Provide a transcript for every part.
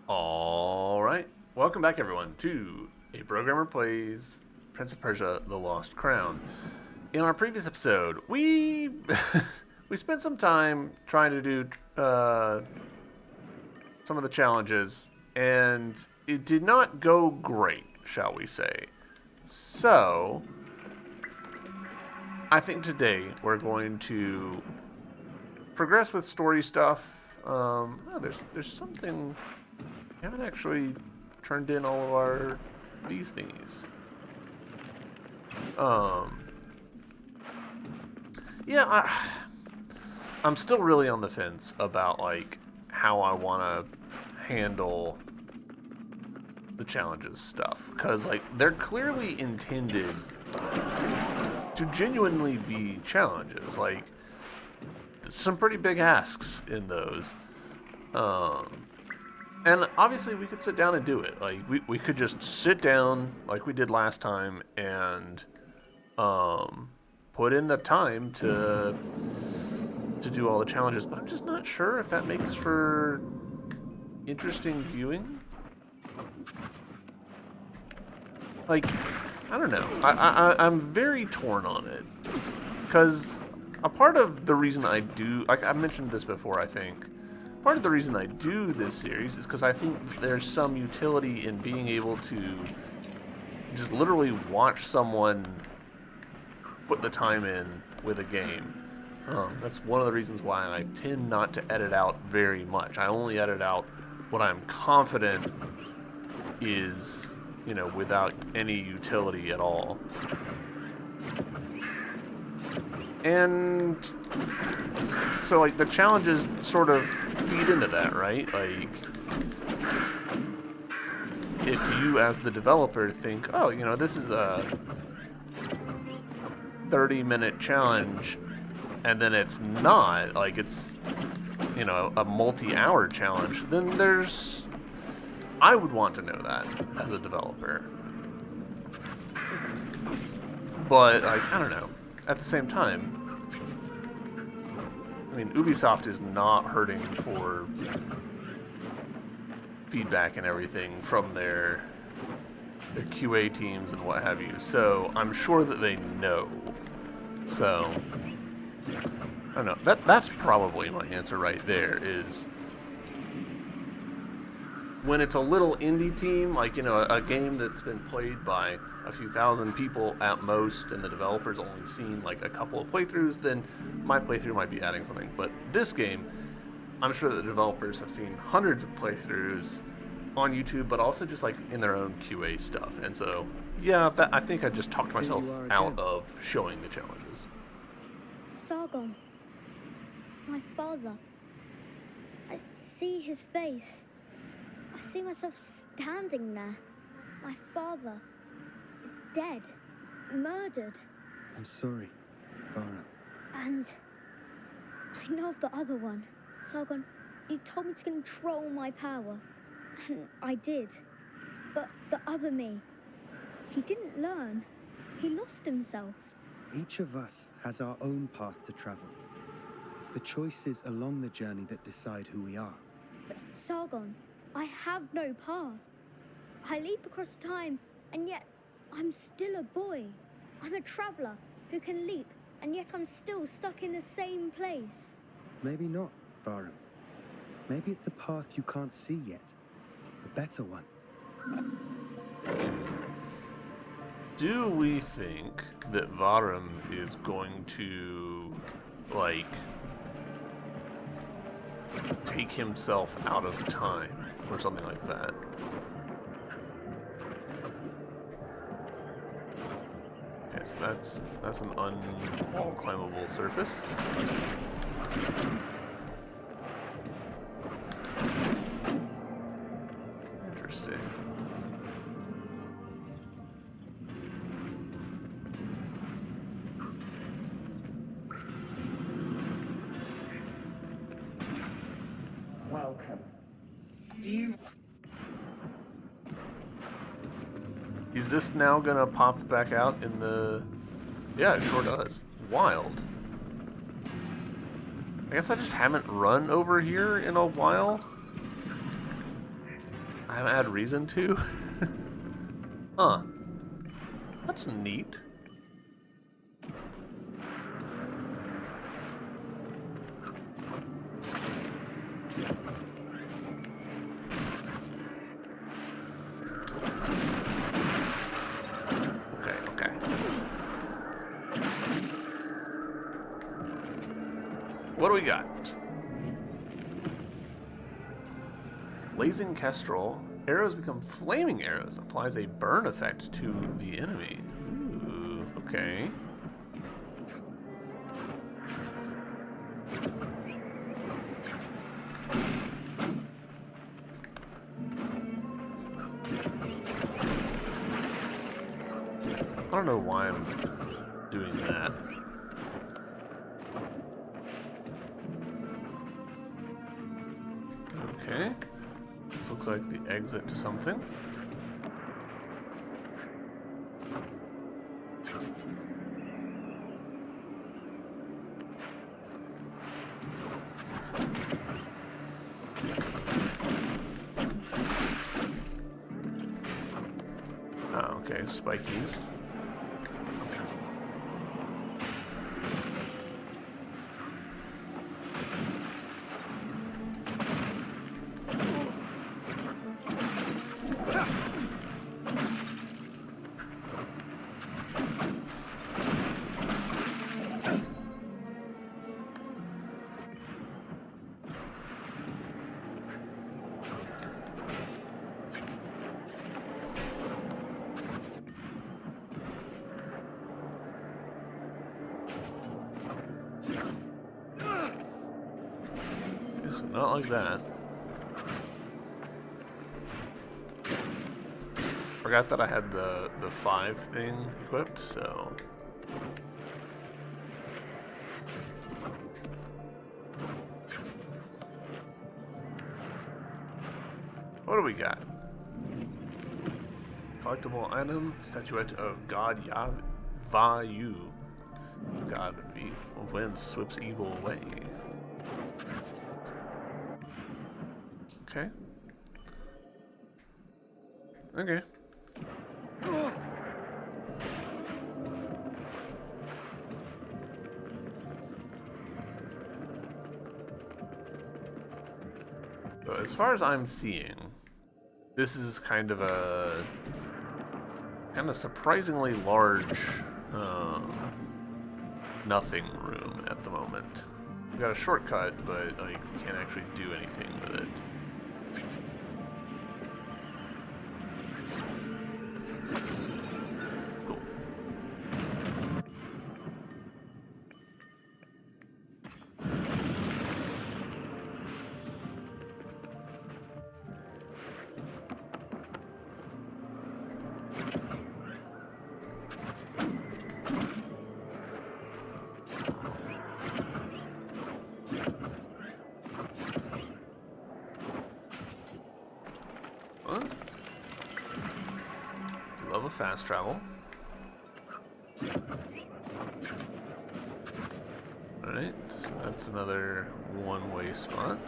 All right. Welcome back, everyone, to A Programmer Plays Prince of Persia: The Lost Crown. In our previous episode, we we spent some time trying to do some of the challenges, and it did not go great, shall we say. So, I think today we're going to progress with story stuff. There's something. We haven't actually turned in all of our these thingies. Yeah, I'm still really on the fence about like how I want to handle the challenges stuff, because like they're clearly intended to genuinely be challenges. Like some pretty big asks in those. And obviously we could sit down and do it. Like we could just sit down like we did last time and put in the time to do all the challenges, but I'm just not sure if that makes for interesting viewing. Like, I don't know. I'm very torn on it. Because a part of the reason I do, like I mentioned this before, I think, part of the reason I do this series is because I think there's some utility in being able to just literally watch someone put the time in with a game. That's one of the reasons why I tend not to edit out very much. I only edit out what I'm confident is, without any utility at all. And so, like, the challenges sort of feed into that, right? Like, if you, as the developer, think, oh, this is a 30-minute challenge, and then it's not, like, it's, a multi-hour challenge, then I would want to know that as a developer. But, like, I don't know. At the same time, I mean, Ubisoft is not hurting for feedback and everything from their QA teams and what have you. So I'm sure that they know. So I don't know. That's probably my answer right there. Is when it's a little indie team, like, a game that's been played by a few thousand people at most, and the developer's only seen like a couple of playthroughs, then my playthrough might be adding something. But this game, I'm sure that the developers have seen hundreds of playthroughs on YouTube, but also just like in their own QA stuff. And so, yeah, I think I just talked myself out of showing the challenges. Sargon, my father. I see his face. I see myself standing there. My father is dead, murdered. I'm sorry, Vara. And I know of the other one. Sargon, you told me to control my power, and I did. But the other me, he didn't learn. He lost himself. Each of us has our own path to travel. It's the choices along the journey that decide who we are. But Sargon, I have no path. I leap across time, and yet I'm still a boy. I'm a traveler who can leap, and yet I'm still stuck in the same place. Maybe not, Vara. Maybe it's a path you can't see yet. A better one. Do we think that Varum is going to, like, take himself out of time or something like that? Okay, so that's an unwall climbable surface. Interesting. Welcome. Do you... Is this now gonna pop back out in the... Yeah, it sure does. Wild. I guess I just haven't run over here in a while. I haven't had reason to. Huh. That's neat. Okay. What do we got? Blazing Kestrel. Arrows become flaming arrows. Applies a burn effect to the enemy. Ooh, okay. I don't know why I'm doing that. Okay. This looks like the exit to something. Oh, okay, spikies. Not like that. Forgot that I had the 5 thing equipped, so... What do we got? Collectible item, statuette of God Vayu. God of wind sweeps evil away. Okay. Okay. So as far as I'm seeing, this is kind of surprisingly large nothing room at the moment. We got a shortcut, but like we can't actually do anything with it. Cool. Love a fast travel. Alright, so that's another one-way spot.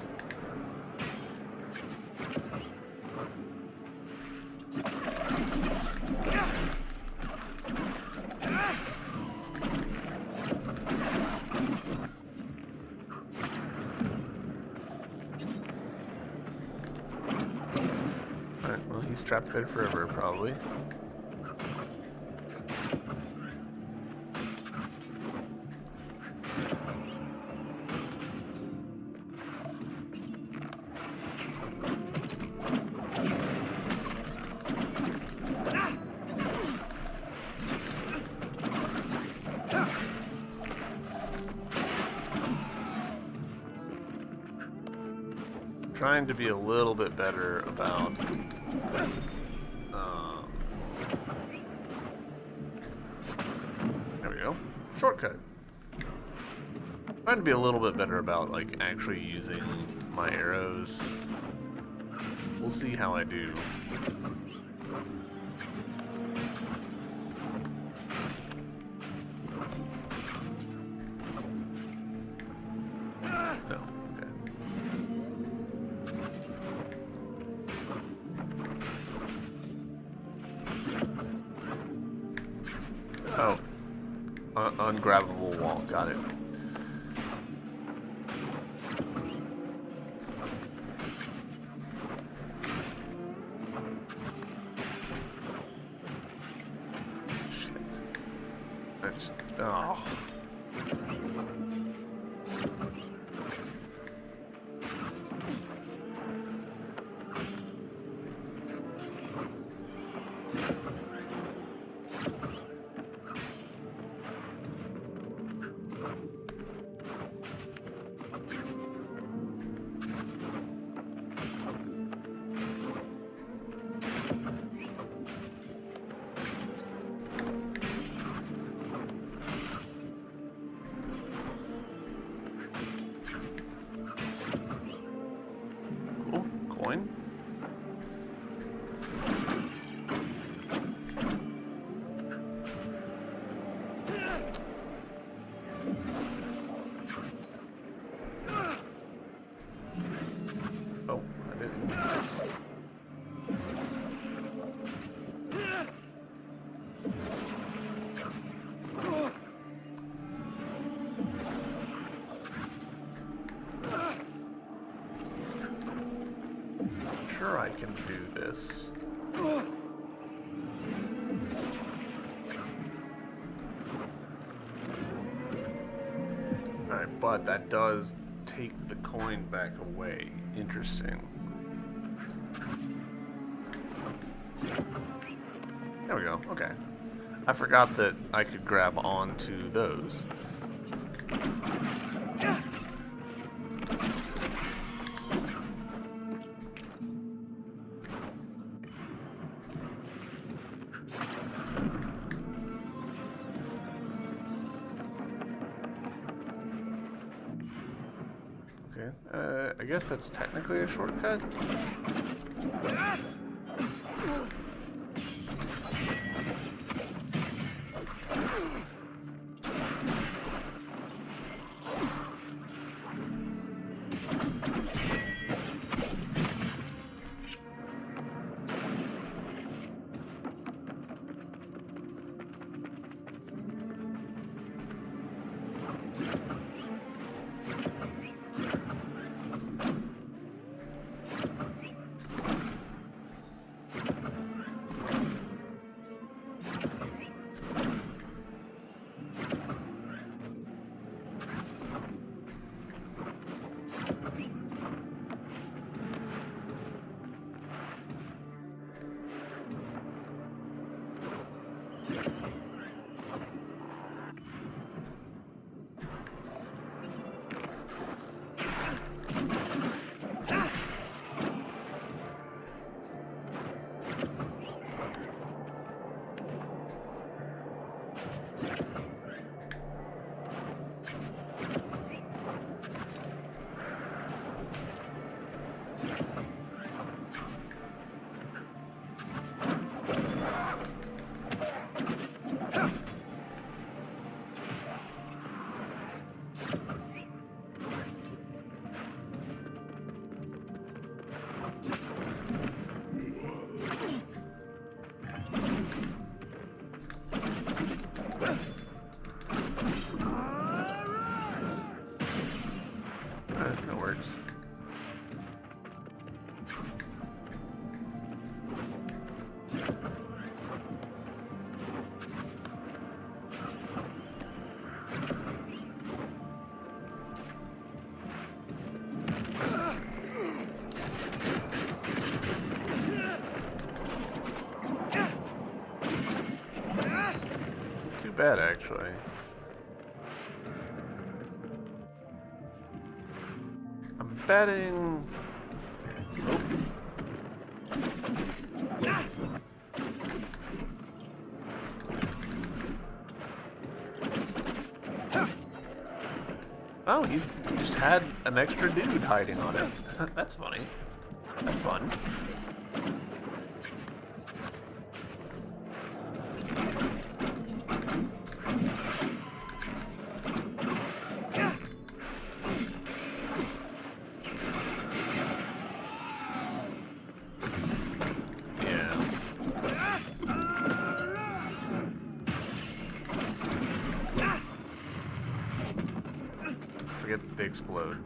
Alright, well he's trapped there forever, probably. Trying to be a little bit better about there we go. Shortcut. Trying to be a little bit better about like actually using my arrows. We'll see how I do. No. Okay. Oh. Ungrabbable wall. Got it. Shit. Oh. Cool. Coin. Oh, I didn't. Sure, I can do this. Alright, but that does take the coin back away. Interesting. There we go. Okay. I forgot that I could grab onto those. Okay, I guess that's technically a shortcut. That works. Too bad, actually. I'm betting. Oh, he just had an extra dude hiding on it. That's funny. That's fun. they explode.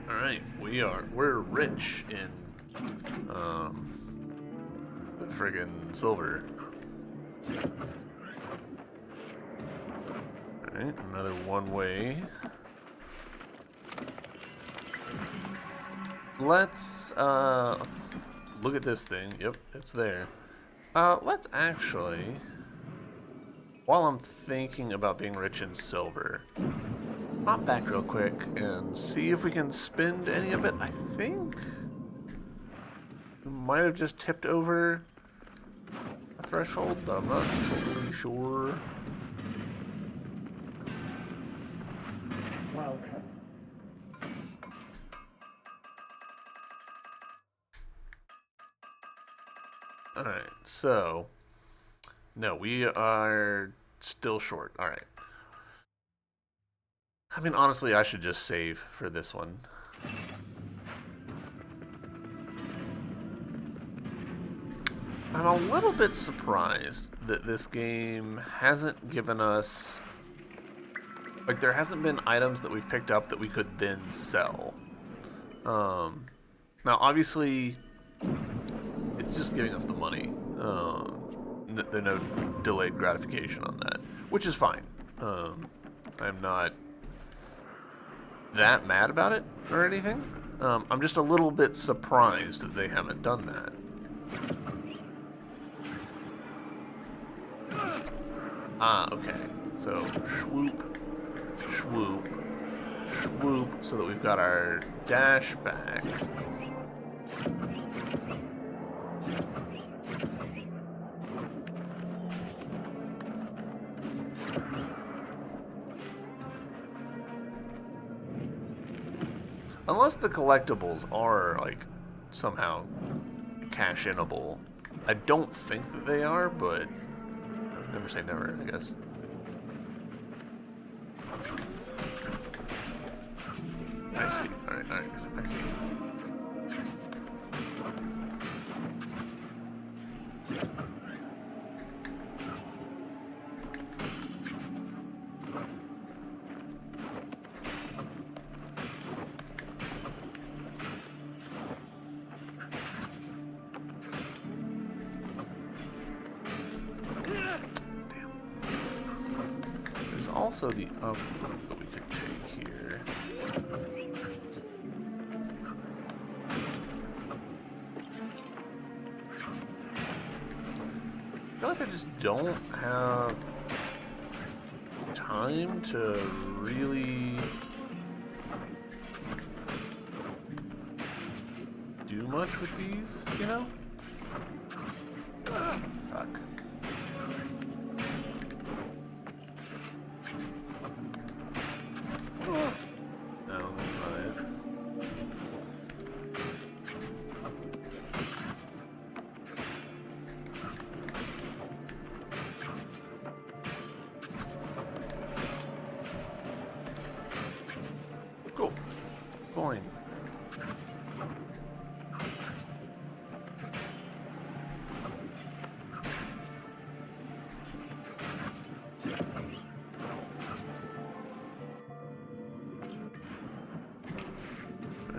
Alright, we're rich in the friggin' silver. Alright, another one way. Let's look at this thing. Yep, it's there. Let's actually, while I'm thinking about being rich in silver, hop back real quick and see if we can spend any of it. I think we might have just tipped over a threshold, but I'm not totally sure. Welcome. Alright, so no, we are still short. Alright. I mean, honestly, I should just save for this one. I'm a little bit surprised that this game hasn't given us... Like, there hasn't been items that we've picked up that we could then sell. Now, obviously, it's just giving us the money. There's no delayed gratification on that, which is fine. I'm not that mad about it or anything. I'm just a little bit surprised that they haven't done that. Ah, okay. So, swoop, swoop, swoop, so that we've got our dash back. Unless the collectibles are, like, somehow cash-inable. I don't think that they are, but never say never, I guess. I see. Alright, I see. Also the up that we could take here. I feel like I just don't have time to really do much with these, you know? Fuck. Cool. Fine.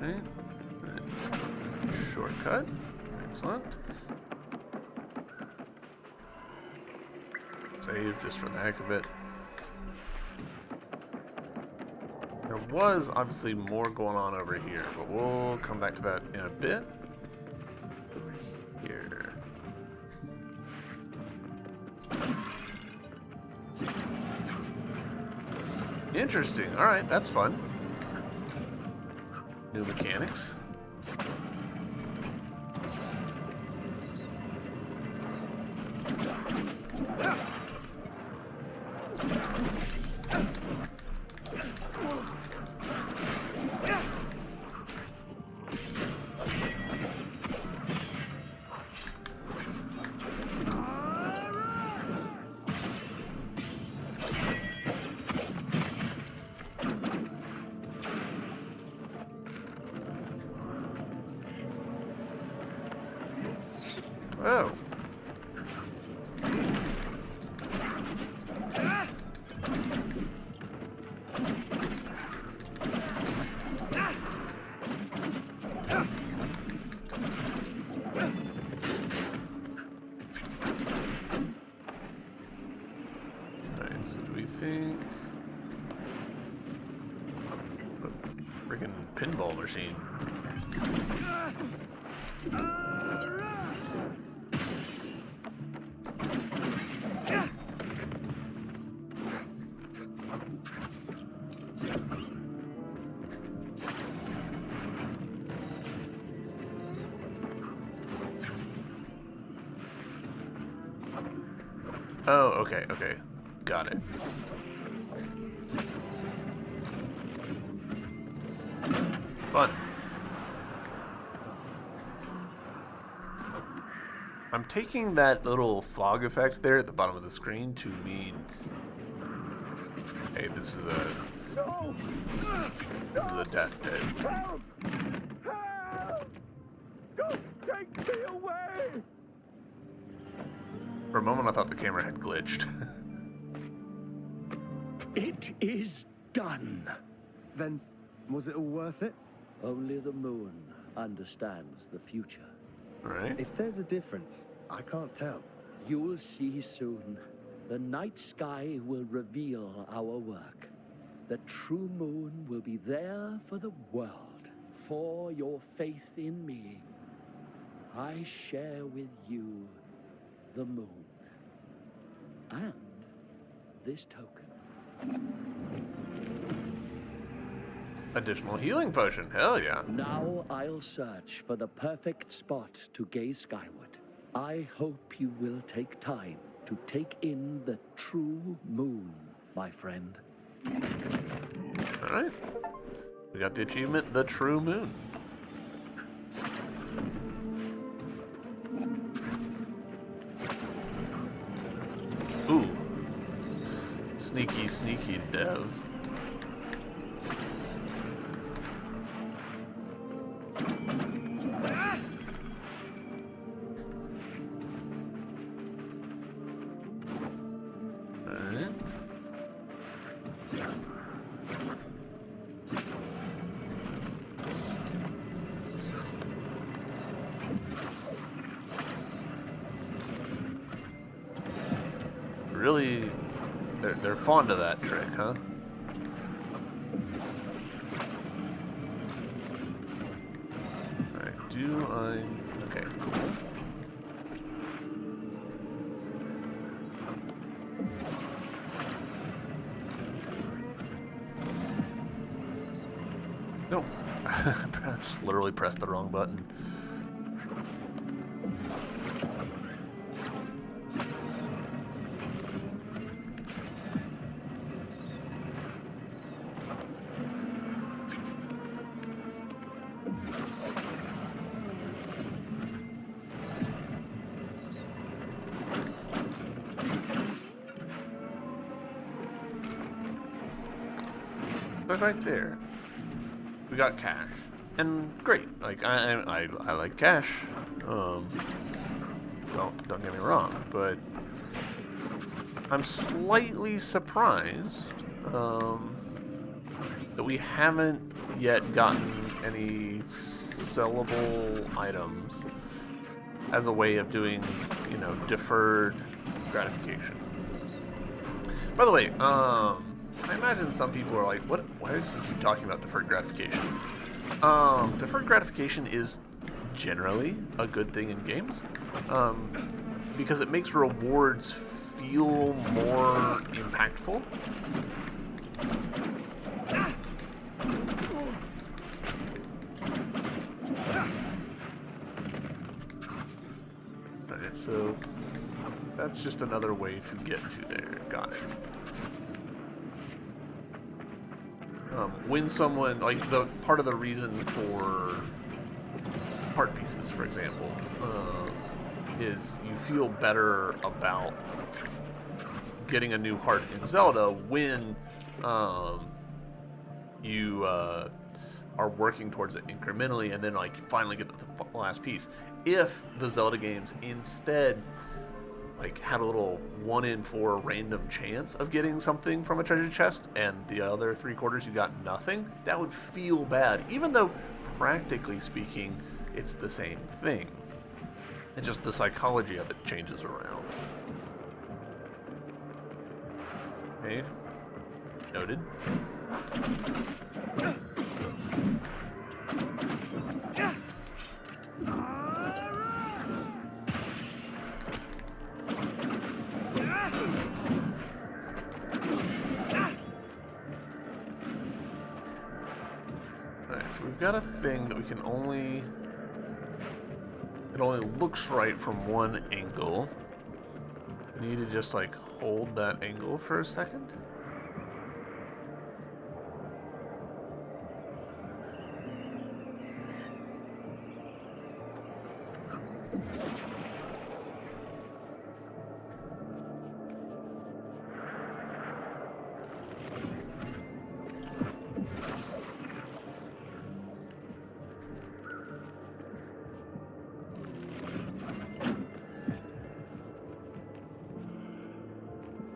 Right. Shortcut. Excellent. Save just for the heck of it. There was obviously more going on over here, but we'll come back to that in a bit. Here. Interesting. Alright, that's fun. New mechanics. Oh. pinball machine. Oh, okay, okay. Got it. Fun. I'm taking that little fog effect there at the bottom of the screen to mean, hey, this is a death pit. Help! Help! Don't take me away! For a moment, I thought the camera had glitched. It is done. Then, was it all worth it? Only the moon understands the future. Right? If there's a difference, I can't tell. You'll see soon. The night sky will reveal our work. The true moon will be there for the world. For your faith in me, I share with you the moon. And this token. Additional healing potion. Hell yeah. Now I'll search for the perfect spot to gaze skyward. I hope you will take time to take in the true moon, my friend. Alright. We got the achievement, the true moon. Ooh. Sneaky, sneaky devs. Alright. Really, they're fond of that trick, huh? Alright, do I... Okay, cool. No, I just literally pressed the wrong button. But right there, we got cash, and great. Like I like cash. Don't get me wrong, but I'm slightly surprised that we haven't yet gotten any sellable items as a way of doing, deferred gratification. By the way, I imagine some people are like, "What? Why is he keep talking about deferred gratification?" Deferred gratification is generally a good thing in games because it makes rewards feel more impactful. Alright, so that's just another way to get to there. Got it. When someone, like, the part of the reason for heart pieces, for example, is you feel better about getting a new heart in Zelda when you are working towards it incrementally and then, like, you finally get the last piece. If the Zelda games instead had a little 1 in 4 random chance of getting something from a treasure chest, and the other 3/4 you got nothing, that would feel bad, even though practically speaking it's the same thing. It's just the psychology of it changes around. Okay, noted. we've got a thing that we can only... It only looks right from one angle. We need to just, like, hold that angle for a second.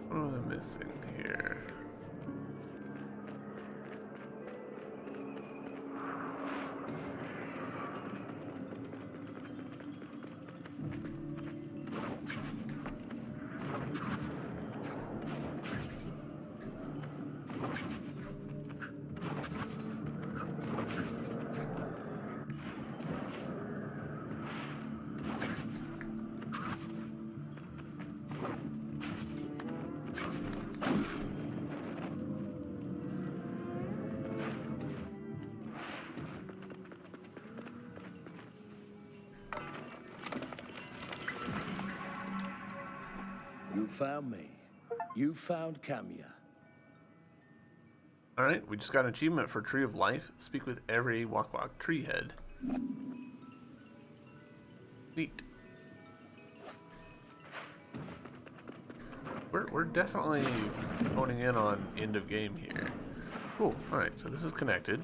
What am I missing here? You found me. You found Camia. Alright, we just got an achievement for Tree of Life. Speak with every Wak Wak tree head. Neat. We're definitely honing in on end of game here. Cool. Alright, so this is connected.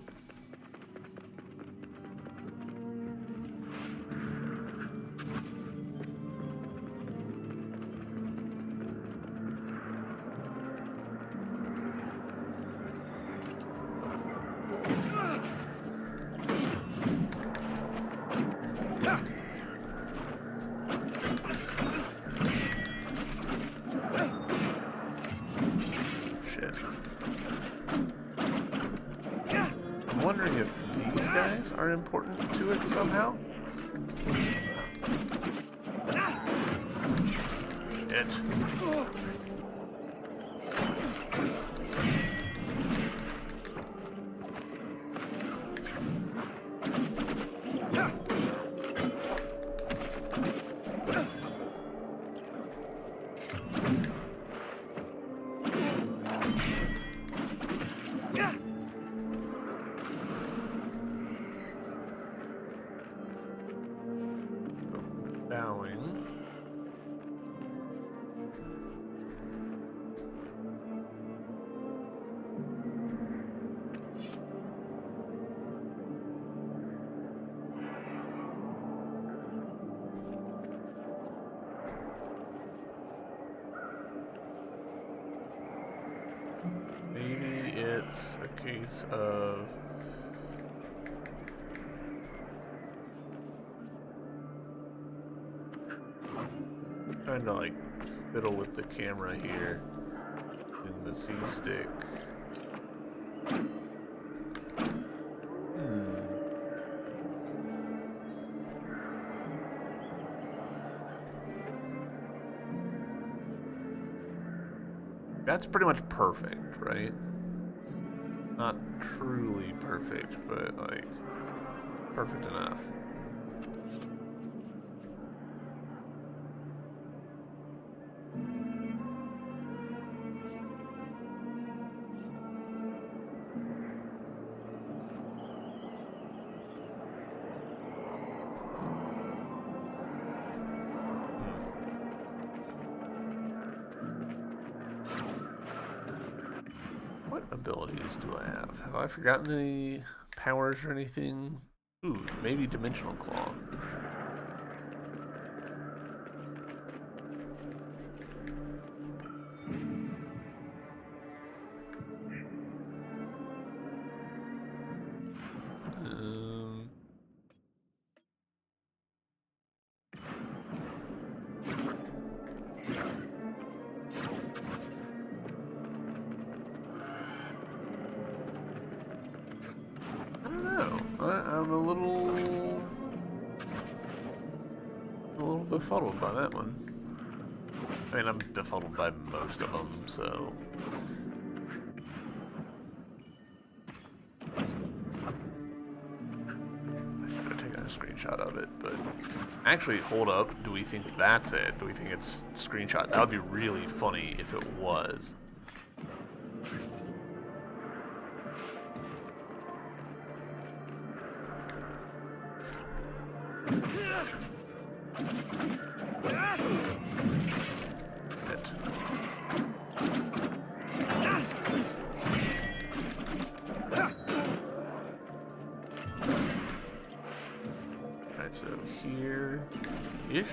I'm wondering if these guys are important to it somehow. Shit. Bowing. Maybe it's a case of trying to like fiddle with the camera here in the C stick. That's pretty much perfect, right? Not truly perfect, but like perfect enough. What abilities do I have? Have I forgotten any powers or anything? Ooh, maybe Dimensional Claw. I'm a little befuddled by that one. I mean, I'm befuddled by most of them, so... screenshot of it, but actually, hold up. Do we think that's it? Do we think it's screenshot? That would be really funny if it was. Alright, so here-ish.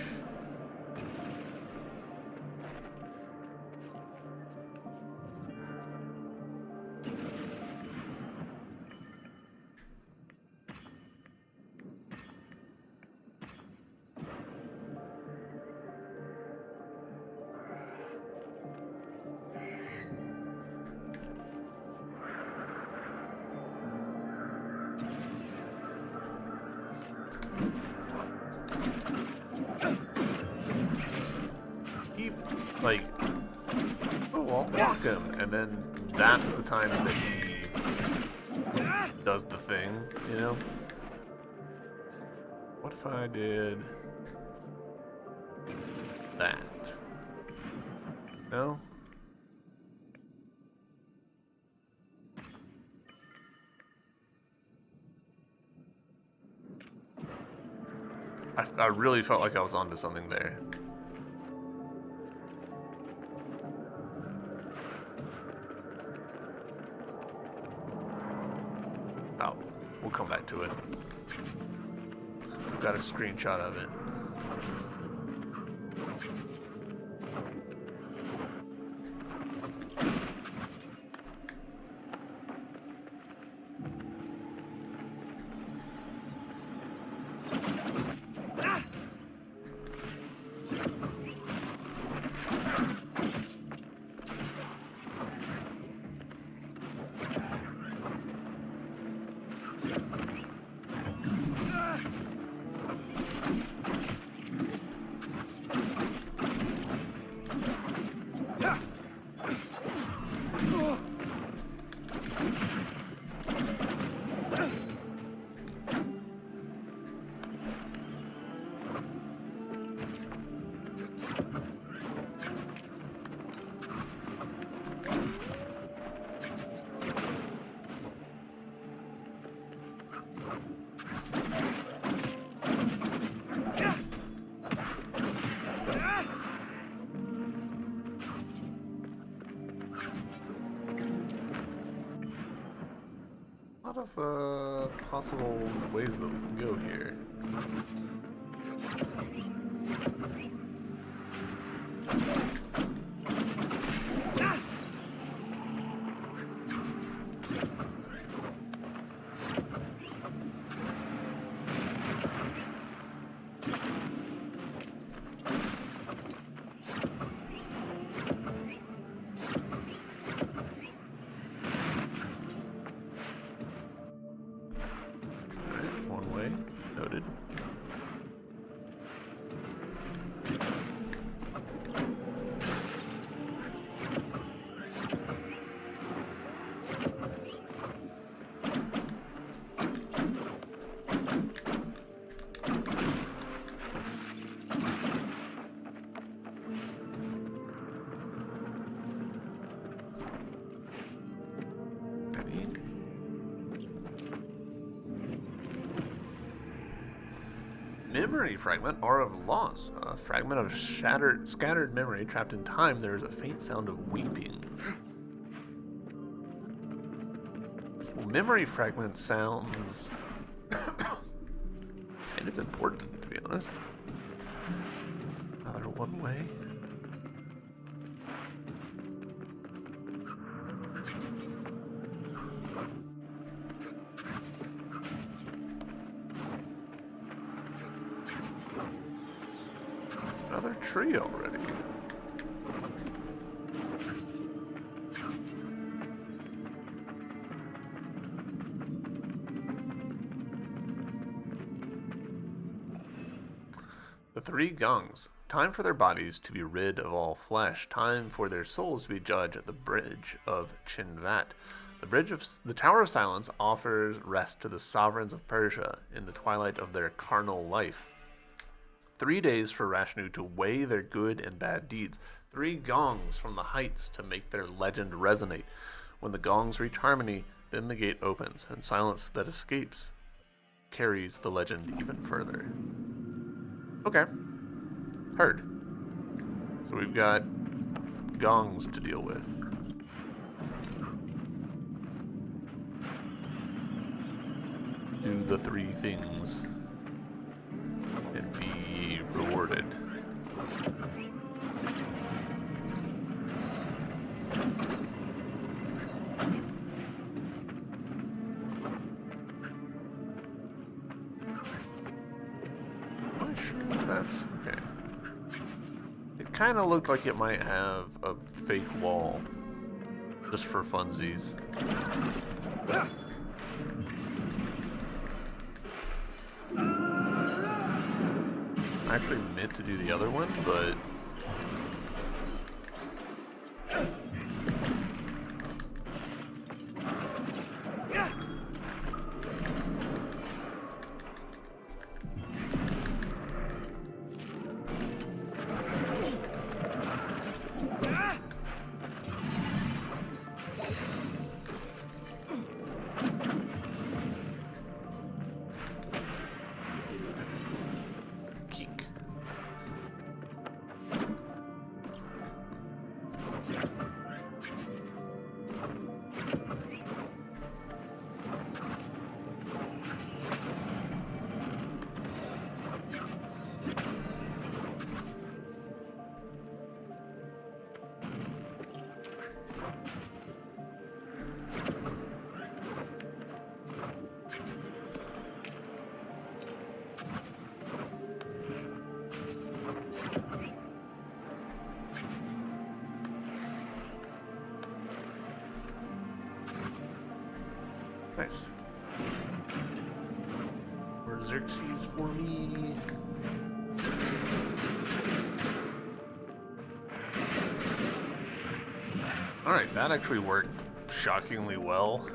Like, oh, I'll walk him, and then that's the time that he does the thing, you know? What if I did that? No? I really felt like I was onto something there. Oh, we'll come back to it. Got a screenshot of it. A lot of possible ways that we can go here. One way, noted. Memory fragment are of loss. A fragment of scattered memory trapped in time. There is a faint sound of weeping. Well, memory fragment sounds kind of important, to be honest. Another one way. Another tree already. The three gongs. Time for their bodies to be rid of all flesh. Time for their souls to be judged at the bridge of Chinvat. The Tower of Silence offers rest to the sovereigns of Persia in the twilight of their carnal life. 3 days for Rashnu to weigh their good and bad deeds. 3 gongs from the heights to make their legend resonate. When the gongs reach harmony, then the gate opens, and silence that escapes carries the legend even further. Okay. Heard. So we've got gongs to deal with. Do the 3 things and be rewarded. Am I sure that's okay? It kind of looked like it might have a fake wall, just for funsies. I actually meant to do the other one, but keek. Nice. More Xerxes for me. Alright, that actually worked shockingly well.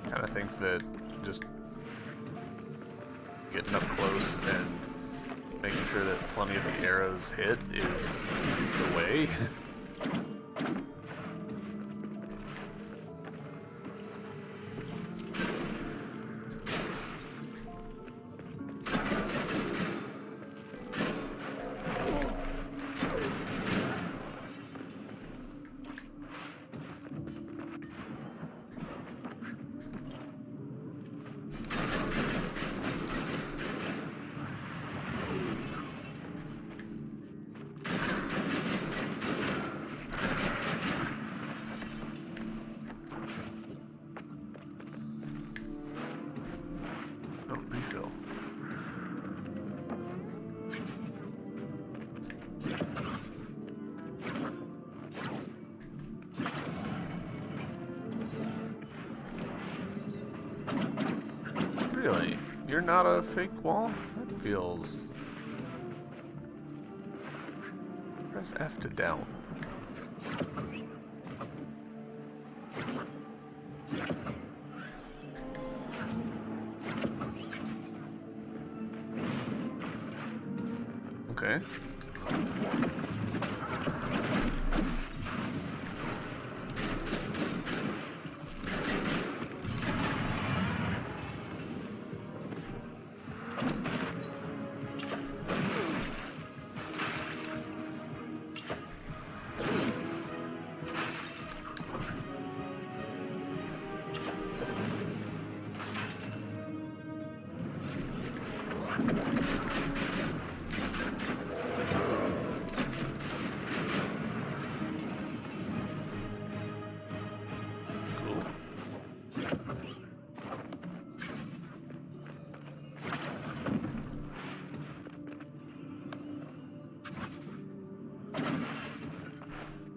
Kind of think that just getting up close and making sure that plenty of the arrows hit is the way. Oh, refill. Really? You're not a fake wall? That feels... Press F to down. Okay.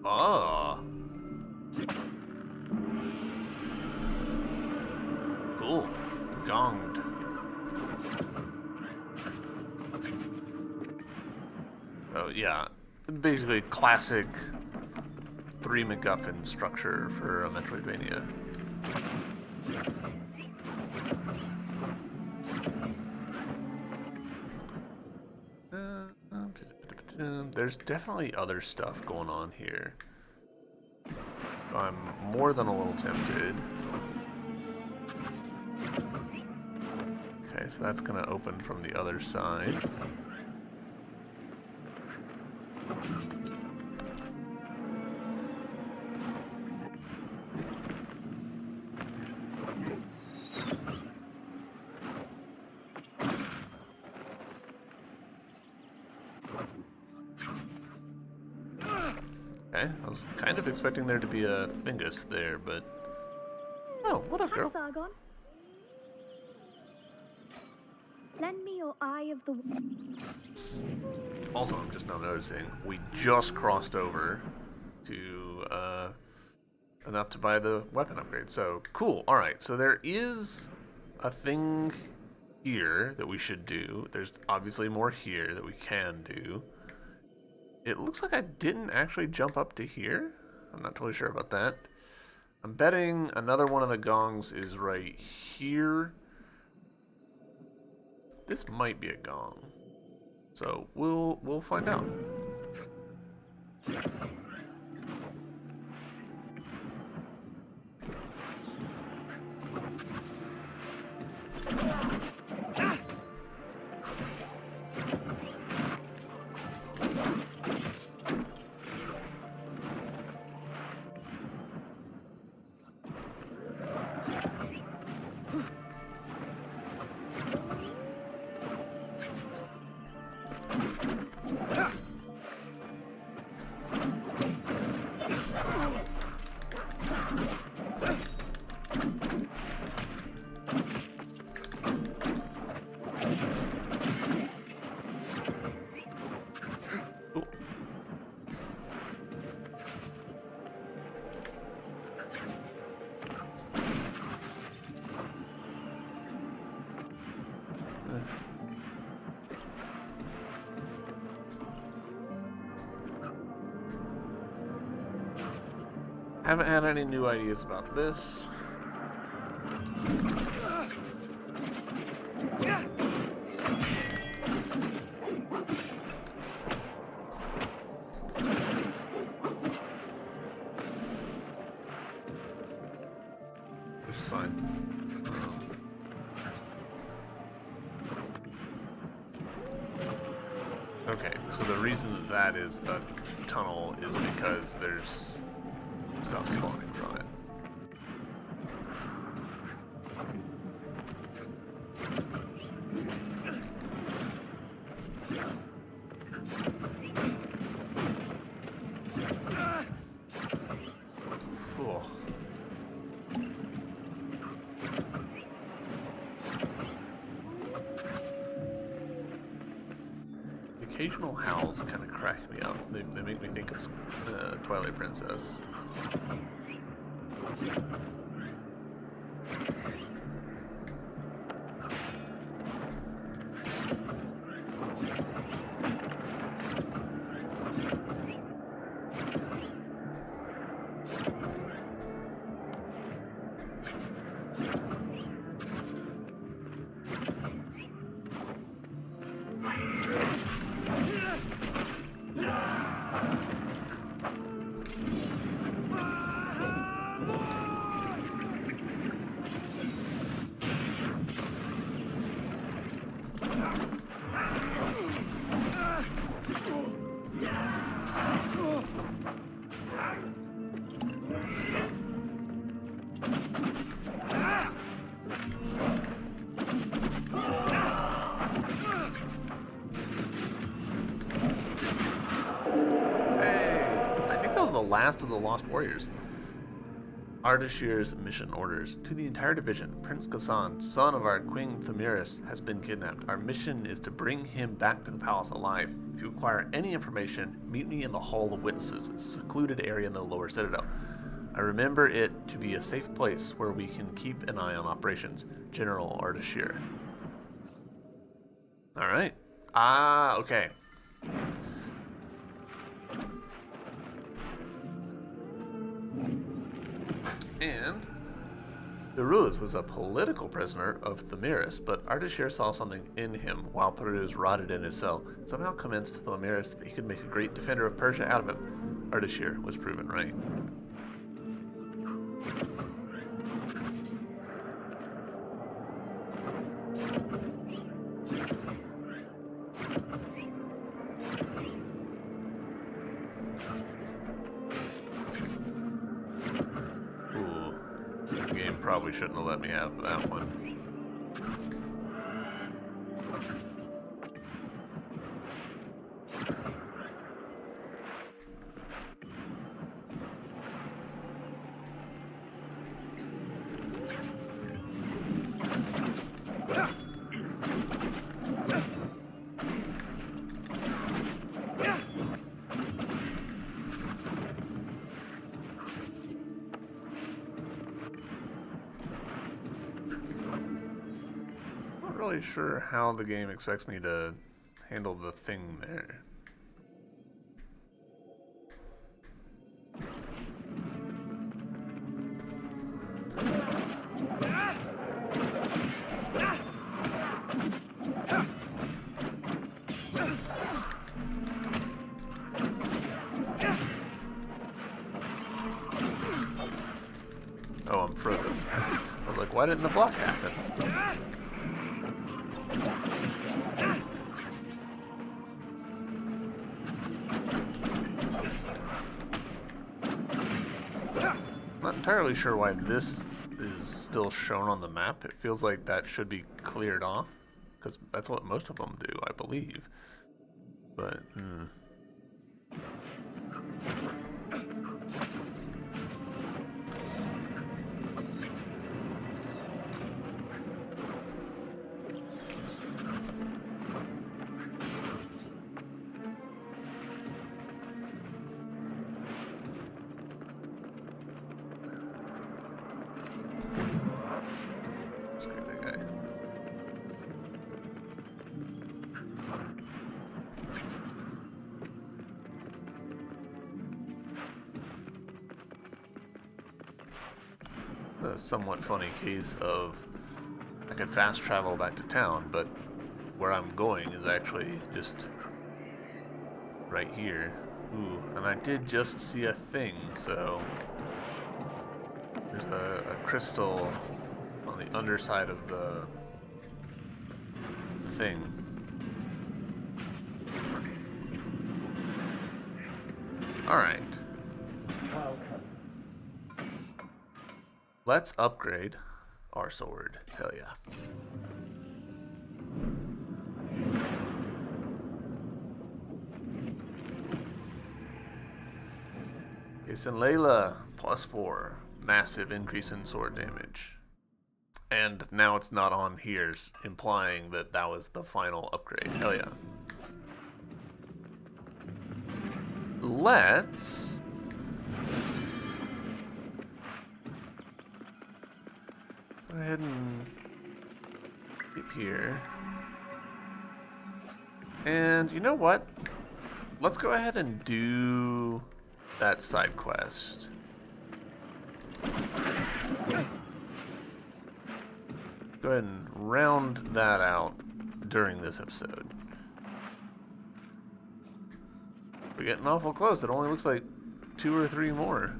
Ah. Cool. Gong. Oh, yeah. Basically, classic 3 MacGuffin structure for a Metroidvania. There's definitely other stuff going on here. I'm more than a little tempted. Okay, so that's going to open from the other side. Okay, I was kind of expecting there to be a Fingus there, but... Oh, what up, Hi, girl? Sargon. Lend me your eye of the... Also, I'm just now noticing, we just crossed over to, enough to buy the weapon upgrade. So, cool. Alright, so there is a thing here that we should do. There's obviously more here that we can do. It looks like I didn't actually jump up to here. I'm not totally sure about that. I'm betting another one of the gongs is right here. This might be a gong. So we'll find out. Haven't had any new ideas about this. Which is fine. Okay, so the reason that is a tunnel is because there's stuff spawning from it. Cool. The occasional howls kind of crack me up. They make me think of Twilight Princess. The last of the Lost Warriors. Ardashir's mission orders. To the entire division, Prince Ghassan, son of our Queen Thamiris, has been kidnapped. Our mission is to bring him back to the palace alive. If you require any information, meet me in the Hall of Witnesses. It's a secluded area in the lower citadel. I remember it to be a safe place where we can keep an eye on operations. General And Peruz was a political prisoner of Themiris, but Ardashir saw something in him while Peruz rotted in his cell and somehow convinced Themiris that he could make a great defender of Persia out of him. Ardashir was proven right. Probably shouldn't have let me have that one. Really sure how the game expects me to handle the thing there. Oh, I'm frozen. I was like, why didn't the block happen? Not entirely sure why this is still shown on the map. It feels like that should be cleared off, because that's what most of them do, I believe. But, screw that guy. A somewhat funny case of I could fast travel back to town, but where I'm going is actually just right here. Ooh, and I did just see a thing, so there's a crystal on the underside of the thing. Alright. Let's upgrade our sword. Hell yeah. It's in Layla, +4. Massive increase in sword damage. And now it's not on here, implying that that was the final upgrade. Hell yeah. Let's go ahead and get here. And you know what? Let's go ahead and do that side quest. Go ahead and round that out during this episode. We're getting awful close. It only looks like 2 or 3 more.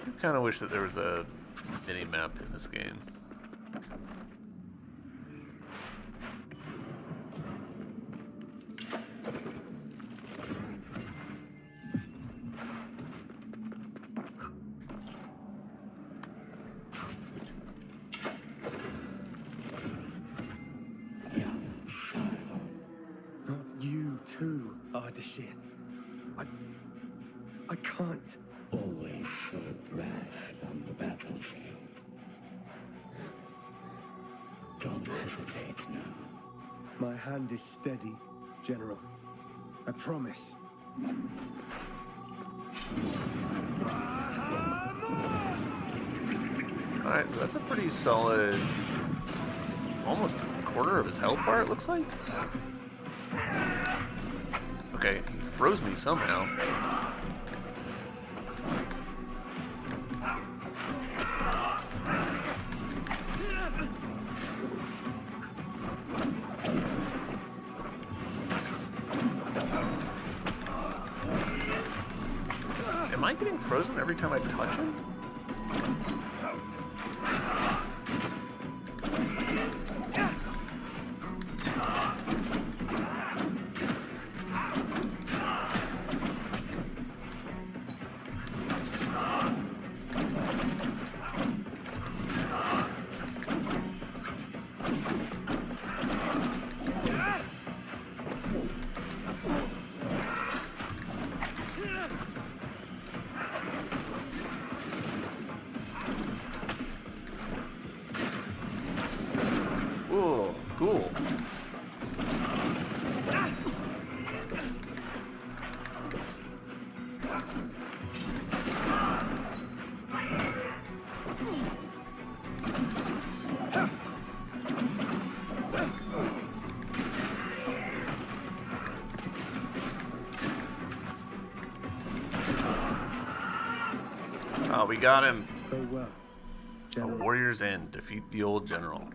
I kind of wish that there was a mini map in this game. Not you too, Ardashir. I can't. Always so brash on the battlefield. Don't hesitate now. My hand is steady, General. I promise. Alright, so that's a pretty solid, almost a quarter of his health bar, it looks like. Okay, he froze me somehow. Am I getting frozen every time I touch him? Whoa, cool. Oh, we got him. Go well, A General. warrior's end. Defeat the old general.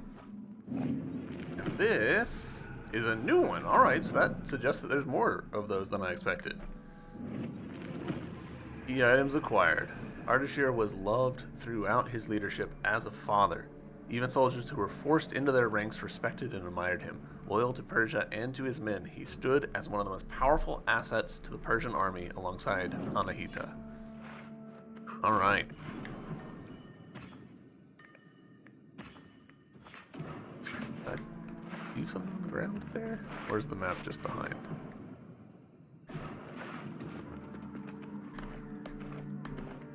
And this is a new one. Alright, so that suggests that there's more of those than I expected. Key items acquired. Ardashir was loved throughout his leadership as a father. Even soldiers who were forced into their ranks respected and admired him. Loyal to Persia and to his men, he stood as one of the most powerful assets to the Persian army alongside Anahita. Alright. Leave something on the ground there? Or is the map just behind?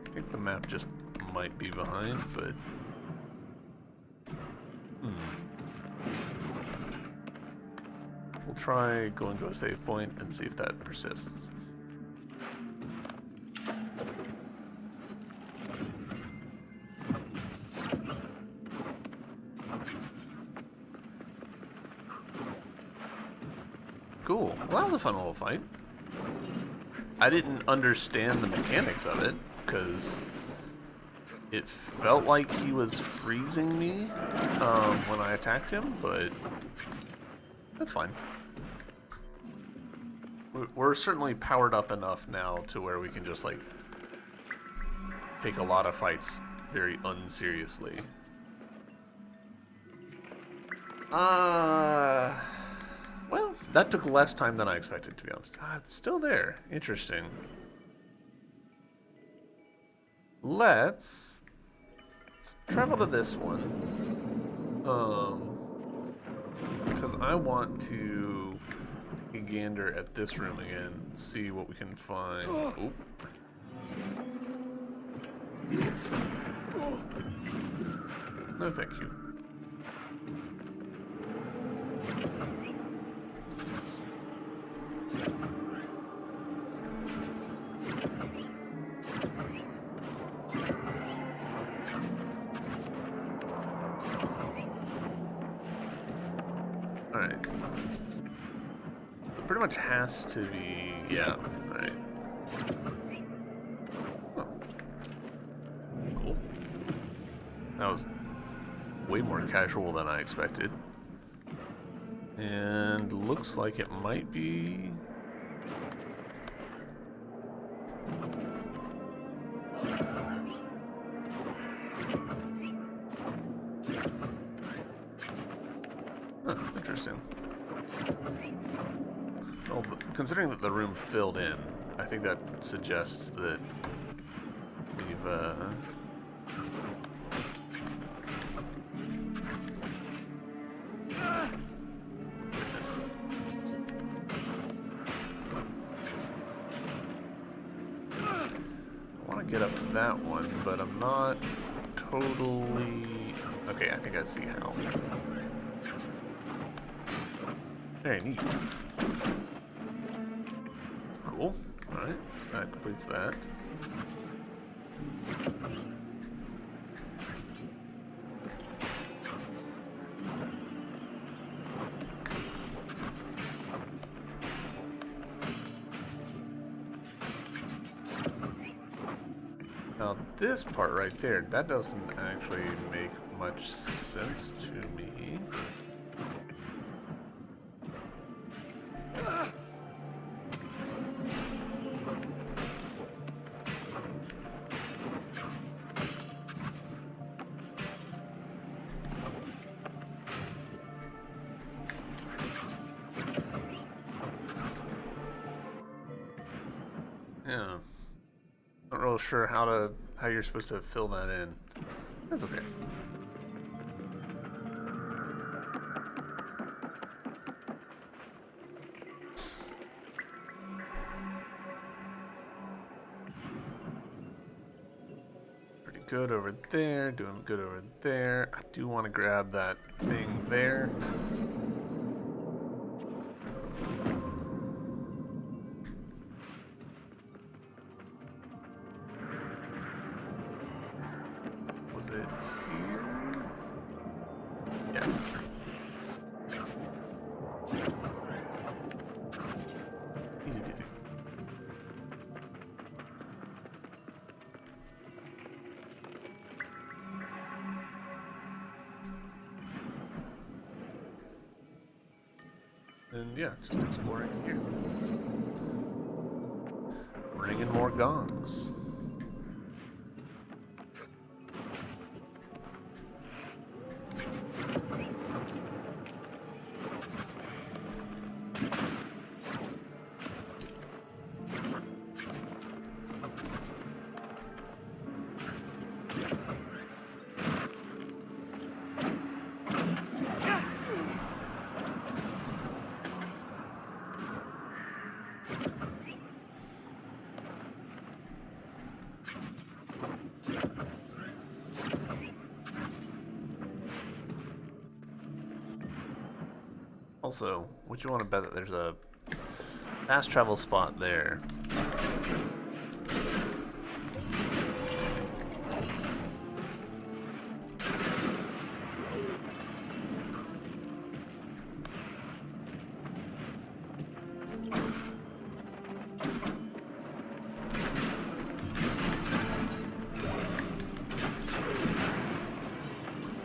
I think the map just might be behind, but... We'll try going to a save point and see if that persists. Cool. Well, that was a fun little fight. I didn't understand the mechanics of it, because it felt like he was freezing me when I attacked him, but that's fine. We're certainly powered up enough now to where we can just, like, take a lot of fights very unseriously. Well, that took less time than I expected, to be honest. It's still there. Interesting. Let's travel to this one. Because I want to take a gander at this room again, see what we can find. Oop. No, thank you. Alright. It pretty much has to be... yeah, alright. Oh. Cool. That was way more casual than I expected. And looks like it might be... interesting. Well, considering that the room filled in, I think that suggests that we've, goodness. I want to get up to that one, but I'm not totally... okay, I think I see how. Very neat. Cool. Alright, that completes that. this part right there, that doesn't actually make much sense to me. Yeah. Not real sure how you're supposed to fill that in. That's okay. Pretty good over there, doing good over there. I do want to grab that thing there. Was it here? Yes. Easy peasy. And yeah, just exploring here. Ringing more gongs. Also, would you want to bet that there's a fast travel spot there?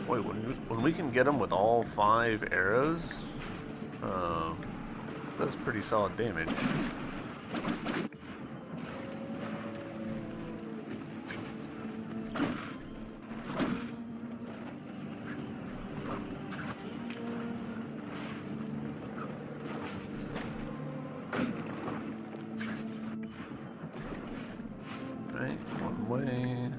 Boy, when we can get them with all 5 arrows, that's pretty solid damage. Right, one way.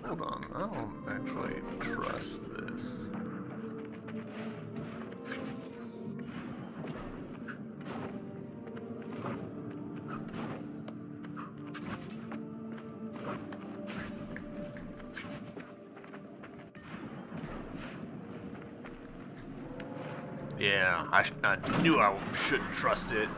Hold on, I don't actually trust this. Yeah, I knew I shouldn't trust it.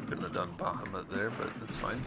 Couldn't have done Bahamut there, but that's fine.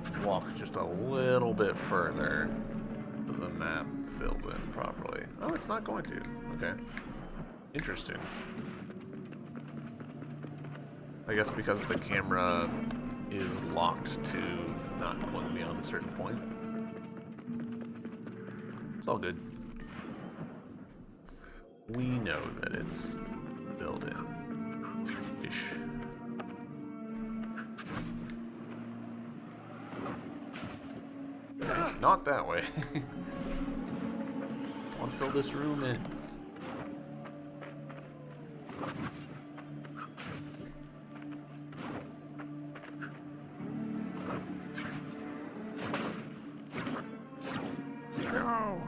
to walk just a little bit further so the map fills in properly. Oh, it's not going to. Okay. Interesting. I guess because the camera is locked to not going beyond a certain point. It's all good. We know that it's built in-ish. Not that way. I want to fill this room in. No!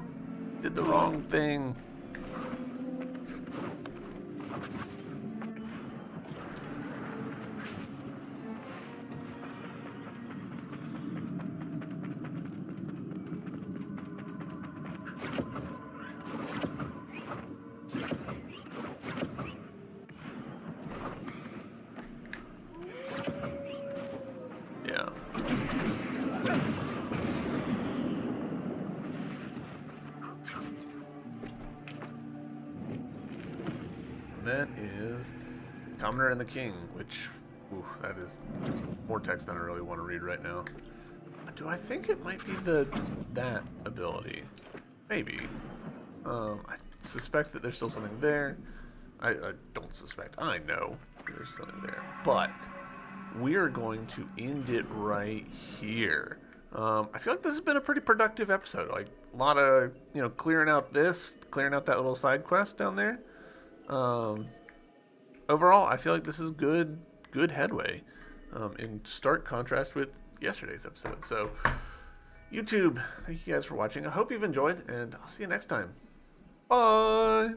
Did the wrong thing. Yeah. That is Commoner and the King, which, ooh, that is more text than I really want to read right now. Do I think it might be that ability? Maybe. I suspect that there's still something there. I don't suspect. I know there's something there. But we are going to end it right here. I feel like this has been a pretty productive episode. Like, a lot of, clearing out that little side quest down there. Overall, I feel like this is good headway, in stark contrast with yesterday's episode. So, YouTube, thank you guys for watching. I hope you've enjoyed, and I'll see you next time. Bye!